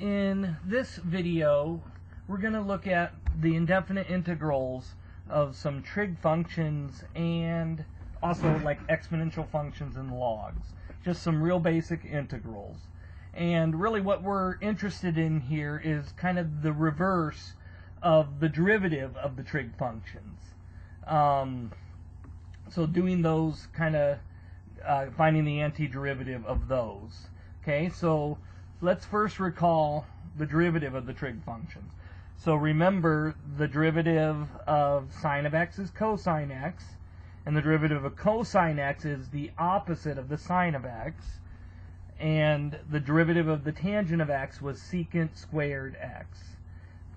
In this video, we're going to look at the indefinite integrals of some trig functions and also like exponential functions and logs. Just some real basic integrals. And really what we're interested in here is kind of the reverse of the derivative of the trig functions. So doing those kind of finding the antiderivative of those. Okay, so let's first recall the derivative of the trig functions. So remember, the derivative of sine of x is cosine x, and the derivative of cosine x is the opposite of the sine of x, and the derivative of the tangent of x was secant squared x.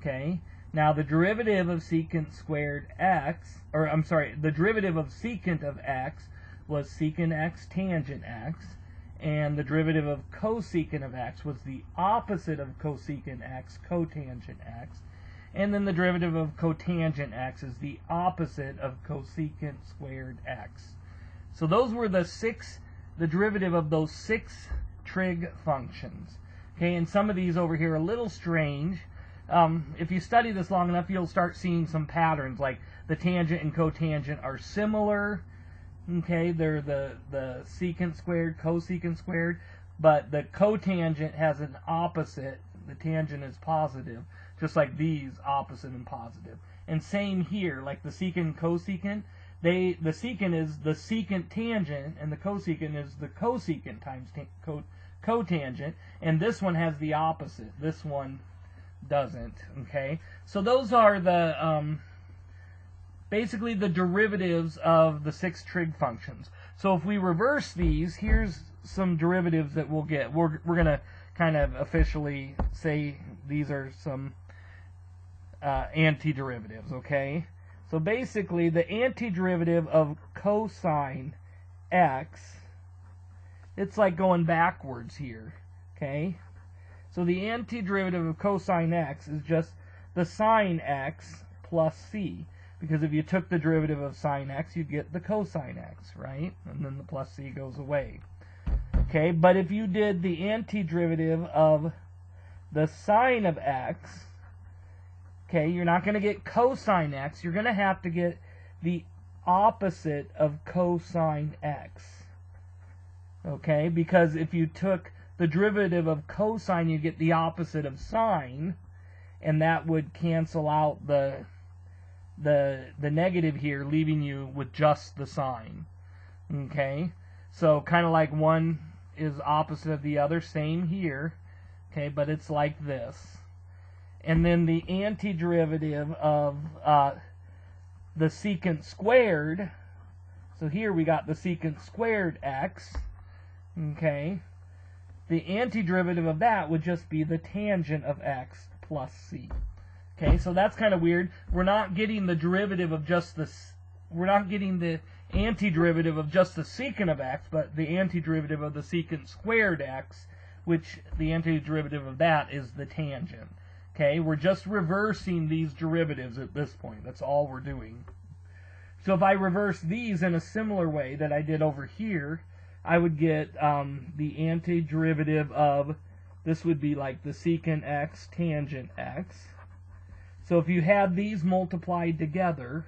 Okay, now the derivative of secant squared x, or I'm sorry, the derivative of secant of x was secant x tangent x, and the derivative of cosecant of x was the opposite of cosecant x, cotangent x, and then the derivative of cotangent x is the opposite of cosecant squared x. So those were the derivative of those 6 trig functions. Okay, and some of these over here are a little strange. If you study this long enough, you'll start seeing some patterns, like the tangent and cotangent are similar. Okay, they're the secant squared, cosecant squared, but the cotangent has an opposite. The tangent is positive, just like these, opposite and positive. And same here, like the secant and cosecant, the secant is the secant tangent, and the cosecant is the cosecant times cotangent, and this one has the opposite. This one doesn't. Okay, so those are the basically the derivatives of the 6 trig functions. So if we reverse these, here's some derivatives that we'll get. We're going to kind of officially say these are some antiderivatives, okay? So basically the antiderivative of cosine x, it's like going backwards here, okay? So the antiderivative of cosine x is just the sine x plus c. Because if you took the derivative of sine x, you'd get the cosine x, right? And then the plus c goes away. Okay, but if you did the antiderivative of the sine of x, okay, you're not going to get cosine x. You're going to have to get the opposite of cosine x. Okay, because if you took the derivative of cosine, you get the opposite of sine, and that would cancel out the negative here, leaving you with just the sign. Okay, so kind of like one is opposite of the other, same here. Okay, but it's like this. And then the antiderivative of the secant squared, so here we got the secant squared x. Okay, the antiderivative of that would just be the tangent of x plus c. Okay, so that's kind of weird. We're not getting the derivative of just this. We're not getting the antiderivative of just the secant of x, but the antiderivative of the secant squared x, which the antiderivative of that is the tangent. Okay, we're just reversing these derivatives at this point. That's all we're doing. So if I reverse these in a similar way that I did over here, I would get the antiderivative of, this would be like the secant x tangent x. So if you had these multiplied together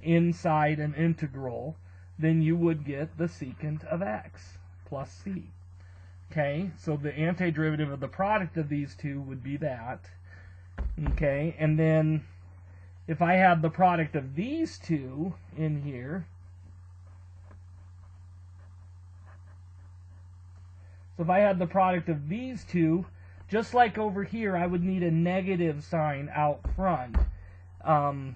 inside an integral, then you would get the secant of x plus c. Okay, so the antiderivative of the product of these two would be that. Okay, and then if I had the product of these two in here, so if I had the product of these two, just like over here, I would need a negative sign out front. And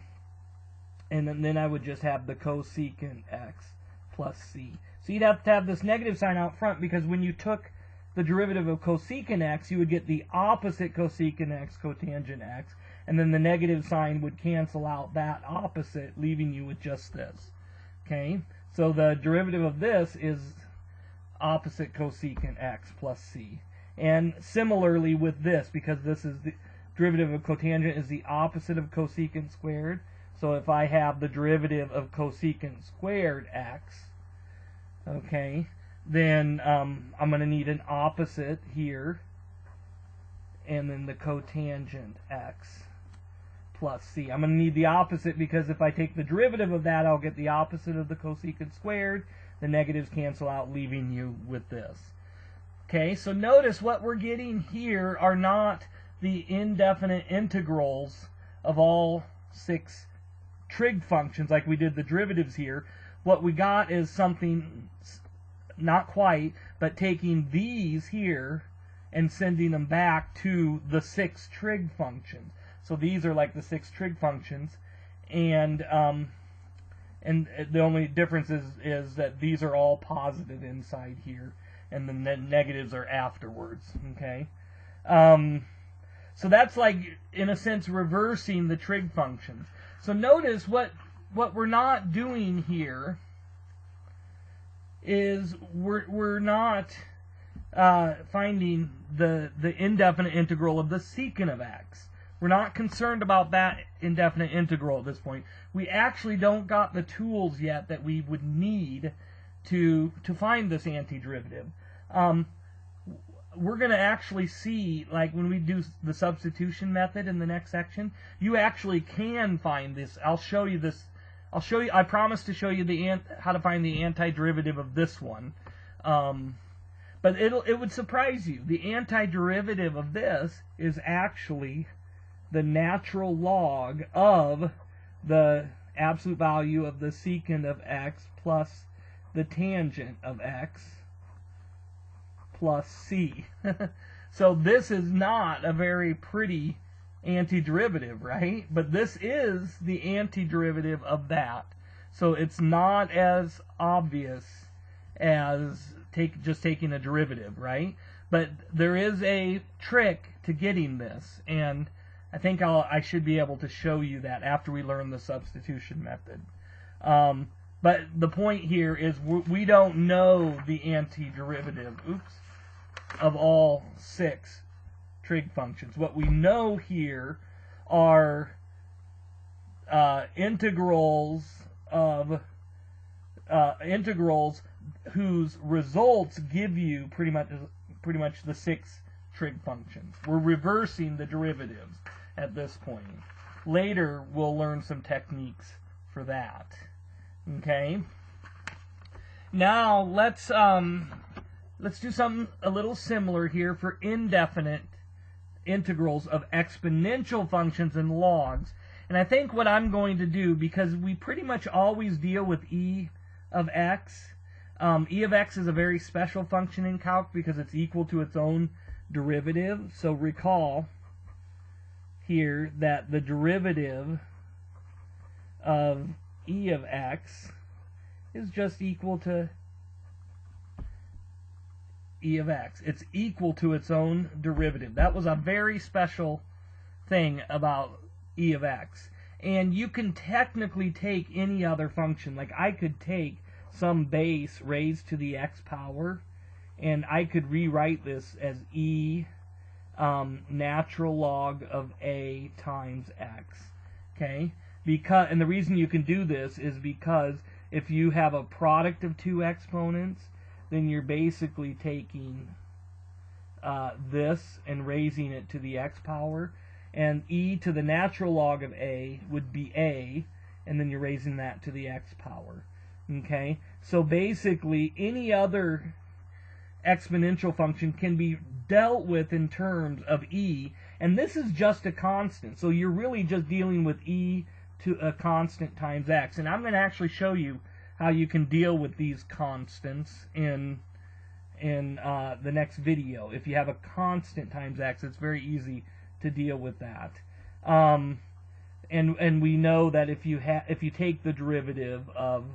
then I would just have the cosecant x plus c. So you'd have to have this negative sign out front, because when you took the derivative of cosecant x, you would get the opposite cosecant x, cotangent x, and then the negative sign would cancel out that opposite, leaving you with just this. Okay? So the derivative of this is opposite cosecant x plus c. And similarly with this, because this is the derivative of cotangent is the opposite of cosecant squared. So if I have the derivative of cosecant squared x, okay, then I'm going to need an opposite here. and then the cotangent x plus c. I'm going to need the opposite because if I take the derivative of that, I'll get the opposite of the cosecant squared. The negatives cancel out, leaving you with this. Okay, so notice what we're getting here are not the indefinite integrals of all 6 trig functions like we did the derivatives here. What we got is something not quite, but taking these here and sending them back to the 6 trig functions. So these are like the 6 trig functions, and the only difference is that these are all positive inside here, and the negatives are afterwards. Okay, so that's like, in a sense, reversing the trig functions. So notice what we're not doing here is we're not finding the indefinite integral of the secant of x. We're not concerned about that indefinite integral at this point. We actually don't got the tools yet that we would need to find this antiderivative. We're going to actually see, like when we do the substitution method in the next section, you actually can find this. I'll show you this. I promise to show you how to find the antiderivative of this one. But it would surprise you. The antiderivative of this is actually the natural log of the absolute value of the secant of x plus the tangent of x plus c. So this is not a very pretty antiderivative, right? But this is the antiderivative of that. So it's not as obvious as just taking a derivative, right? But there is a trick to getting this, and I think I should be able to show you that after we learn the substitution method. But the point here is we don't know the antiderivative, of all 6 trig functions. What we know here are integrals whose results give you pretty much the 6 trig functions. We're reversing the derivatives at this point. Later we'll learn some techniques for that. Okay. Now let's do something a little similar here for indefinite integrals of exponential functions and logs. And I think what I'm going to do, because we pretty much always deal with e of x. E of x is a very special function in Calc because it's equal to its own derivative. So recall here that the derivative of e of x is just equal to e of x. It's equal to its own derivative. That was a very special thing about e of x. And you can technically take any other function. Like I could take some base raised to the x power, and I could rewrite this as e natural log of a times x. Okay? And the reason you can do this is because if you have a product of 2 exponents, then you're basically taking this and raising it to the x power, and e to the natural log of a would be a, and then you're raising that to the x power. Okay, so basically any other exponential function can be dealt with in terms of e, and this is just a constant, so you're really just dealing with e to a constant times x. And I'm going to actually show you how you can deal with these constants in the next video. If you have a constant times x, it's very easy to deal with that. And we know that if you take the derivative of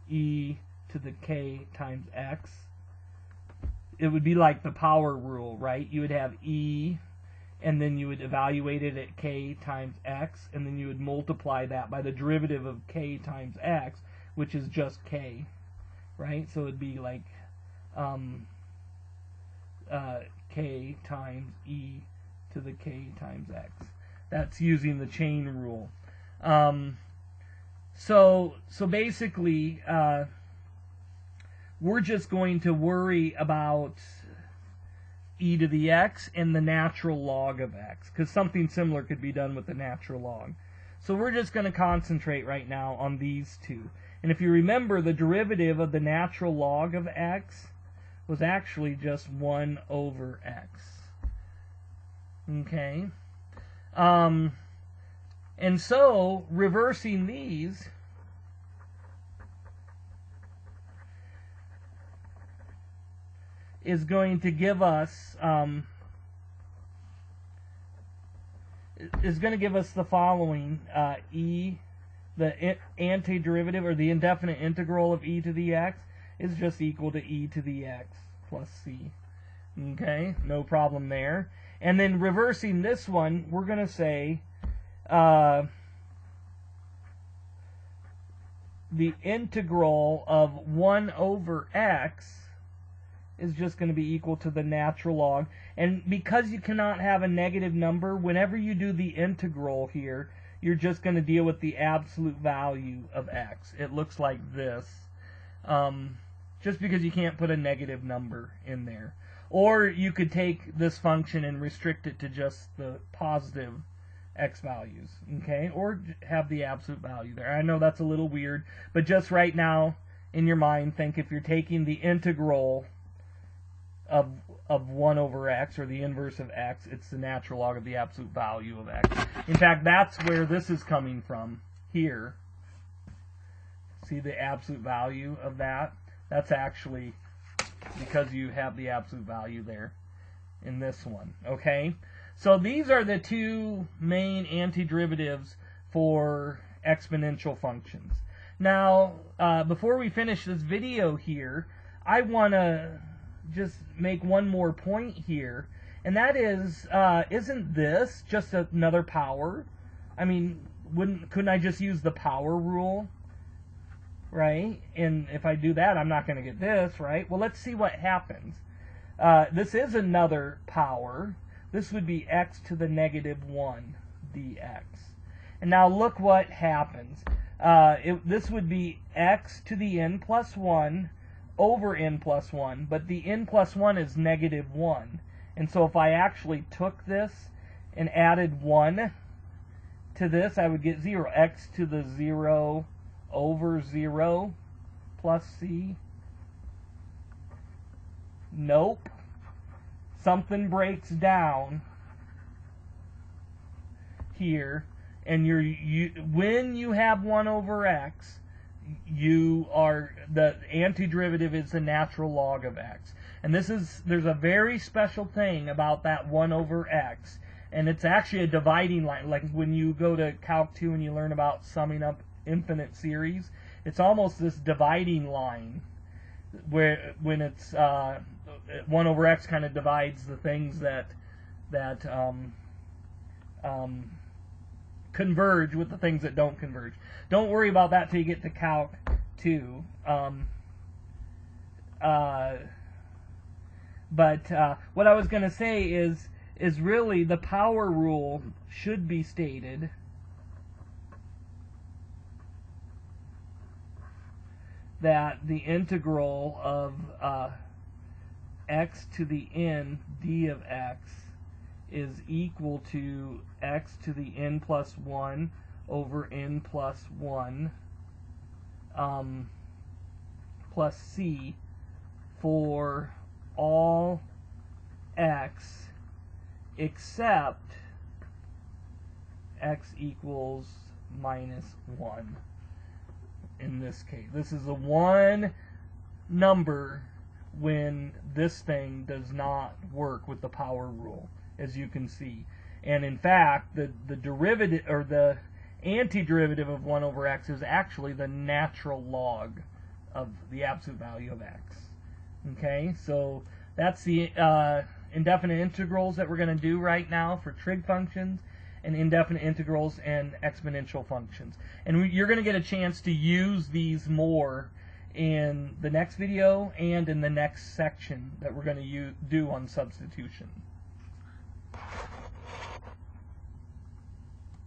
e to the k times x, it would be like the power rule, right? You would have e, and then you would evaluate it at k times x, and then you would multiply that by the derivative of k times x, which is just k, right? So it would be like k times e to the k times x. That's using the chain rule. So basically, we're just going to worry about e to the x and the natural log of x, because something similar could be done with the natural log. So we're just going to concentrate right now on these two. And if you remember, the derivative of the natural log of x was actually just 1 over x. Okay? And so, reversing these, is going to give us the following: the antiderivative, or the indefinite integral of e to the x, is just equal to e to the x plus c. Okay, no problem there. And then reversing this one, we're going to say the integral of 1 over x is just going to be equal to the natural log. And because you cannot have a negative number, whenever you do the integral here, you're just going to deal with the absolute value of x. It looks like this, just because you can't put a negative number in there. Or you could take this function and restrict it to just the positive x values, okay? Or have the absolute value there. I know that's a little weird, but just right now in your mind, think if you're taking the integral of 1 over x, or the inverse of x, it's the natural log of the absolute value of x. In fact, that's where this is coming from here. See the absolute value of that? That's actually because you have the absolute value there in this one, okay? So these are the two main antiderivatives for exponential functions. Now, before we finish this video here, I want to just make one more point here, and that is, isn't this just another power? I mean, couldn't I just use the power rule, right? And if I do that, I'm not going to get this, right? Well, let's see what happens. This is another power. This would be x to the negative 1 dx. And now look what happens. This would be x to the n plus 1 over n plus 1, but the n plus 1 is negative 1. And so if I actually took this and added 1 to this, I would get 0. X to the 0 over 0 plus c. Nope. Something breaks down here, and when you have 1 over x, the antiderivative is the natural log of x. And there's a very special thing about that 1 over x, and it's actually a dividing line. Like when you go to Calc 2 and you learn about summing up infinite series, it's almost this dividing line where when it's 1 over x kind of divides the things that converge with the things that don't converge. Don't worry about that till you get to Calc 2. But what I was going to say is really the power rule should be stated that the integral of x to the n d of x is equal to x to the n plus 1 over n plus 1 plus c for all x except x equals minus 1. In this case, this is a one number when this thing does not work with the power rule, as you can see. And in fact, the derivative, or the antiderivative of 1 over x is actually the natural log of the absolute value of x. Okay, so that's the indefinite integrals that we're going to do right now for trig functions, and indefinite integrals and exponential functions. And you're going to get a chance to use these more in the next video and in the next section that we're going to do on substitution.